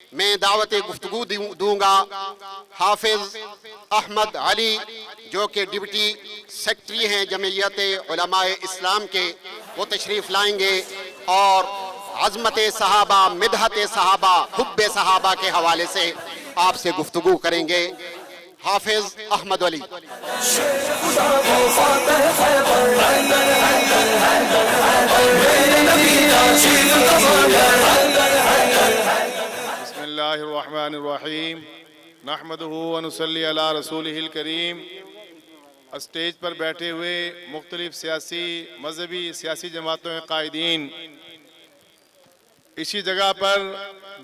میں دعوت گفتگو دوں گا حافظ احمد علی جو کہ ڈپٹی سیکرٹری ہیں جمعیت علماء اسلام کے، وہ تشریف لائیں گے اور عظمت صحابہ، مدحت صحابہ، حب صحابہ کے حوالے سے آپ سے گفتگو کریں گے۔ حافظ احمد علی۔ بسم اللہ الرحمن الرحیم نحمدہ ونصلی علی رسولہ الکریم۔ اسٹیج پر بیٹھے ہوئے مختلف سیاسی مذہبی سیاسی جماعتوں کے قائدین، اسی جگہ پر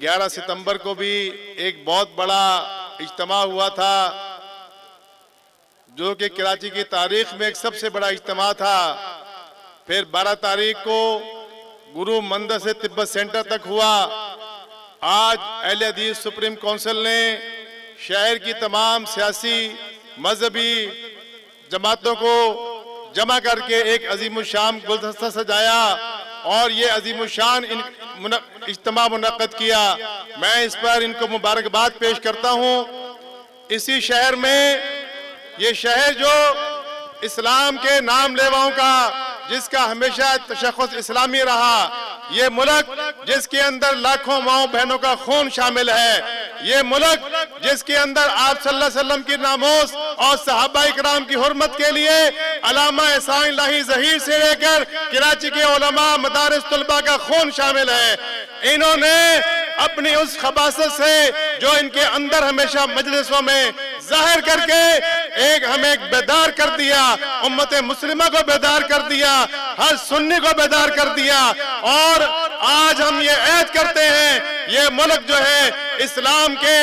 11 ستمبر کو بھی ایک بہت بڑا اجتماع ہوا تھا جو کہ کراچی کی تاریخ میں ایک سب سے بڑا اجتماع تھا۔ پھر 12 تاریخ کو گرو مندر سے تبت سینٹر تک ہوا۔ آج اہل حدیث سپریم کونسل نے شہر کی تمام سیاسی مذہبی جماعتوں کو جمع کر کے ایک عظیم الشان گلدستہ سجایا اور یہ عظیم الشان اجتماع منعقد کیا۔ میں اس پر ان کو مبارکباد پیش کرتا ہوں۔ اسی شہر میں، یہ شہر جو اسلام کے نام لیواؤں کا، جس کا ہمیشہ تشخص اسلامی رہا، یہ ملک جس کے اندر لاکھوں ماؤں بہنوں کا خون شامل ہے، یہ ملک جس کے اندر آپ صلی اللہ علیہ وسلم کی ناموس اور صحابہ اکرام کی حرمت کے لیے علامہ احسان الہی ظہیر سے لے کر کراچی کے علماء، مدارس، طلباء کا خون شامل ہے۔ انہوں نے اپنی اس خباثت سے جو ان کے اندر ہمیشہ مجلسوں میں ظاہر کر کے ہمیں بیدار کر دیا، امت مسلمہ کو بیدار کر دیا، ہر سنی کو بیدار کر دیا، اور آج ہم یہ عہد کرتے ہیں یہ ملک جو ہے اسلام کے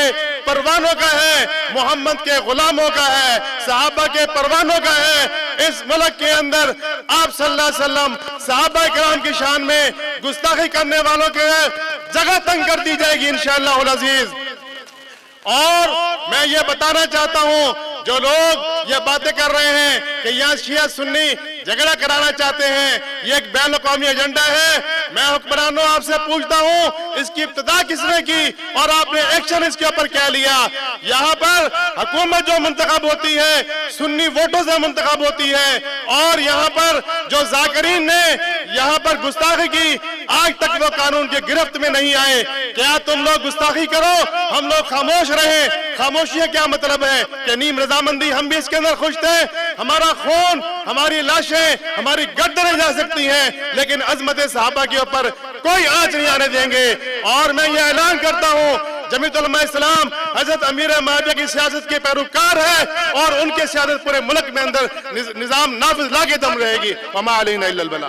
پروانوں کا ہے، محمد کے غلاموں کا ہے، صحابہ کے پروانوں کا ہے۔ اس ملک کے اندر آپ صلی اللہ علیہ وسلم صحابہ اکرام کی شان میں گستاخی کرنے والوں کے جگہ تنگ کر دی جائے گی انشاءاللہ العزیز۔ اور میں یہ بتانا چاہتا ہوں، جو لوگ یہ باتیں کر رہے ہیں کہ یہاں شیعہ سنی جھگڑا کرانا چاہتے ہیں، یہ ایک بین الاقوامی ایجنڈا ہے۔ میں حکمرانوں آپ سے پوچھتا ہوں، اس کی ابتدا کس نے کی اور آپ نے ایکشن اس کے اوپر کیا لیا؟ یہاں پر حکومت جو منتخب ہوتی ہے سنی ووٹوں سے منتخب ہوتی ہے، اور یہاں پر جو ذاکرین نے یہاں پر گستاخی کی، آج تک وہ قانون کے گرفت میں نہیں آئے۔ کیا تم لوگ گستاخی کرو، ہم لوگ خاموش رہیں؟ خاموشی کا کیا مطلب ہے کہ نیم رضامندی؟ ہم بھی اس کے اندر خوش تھے۔ ہمارا خون، ہماری لاشیں، ہماری گردنیں جا سکتی ہیں، لیکن عظمت صحابہ کے اوپر کوئی آنچ نہیں آنے دیں گے۔ اور میں یہ اعلان کرتا ہوں، جمعیت علماء اسلام حضرت امیر معاویہ کی سیاست کے پیروکار ہے، اور ان کے سیاست پورے ملک میں اندر نظام نافذ لا کے دم رہے گی۔ وما علینا الا البلاغ۔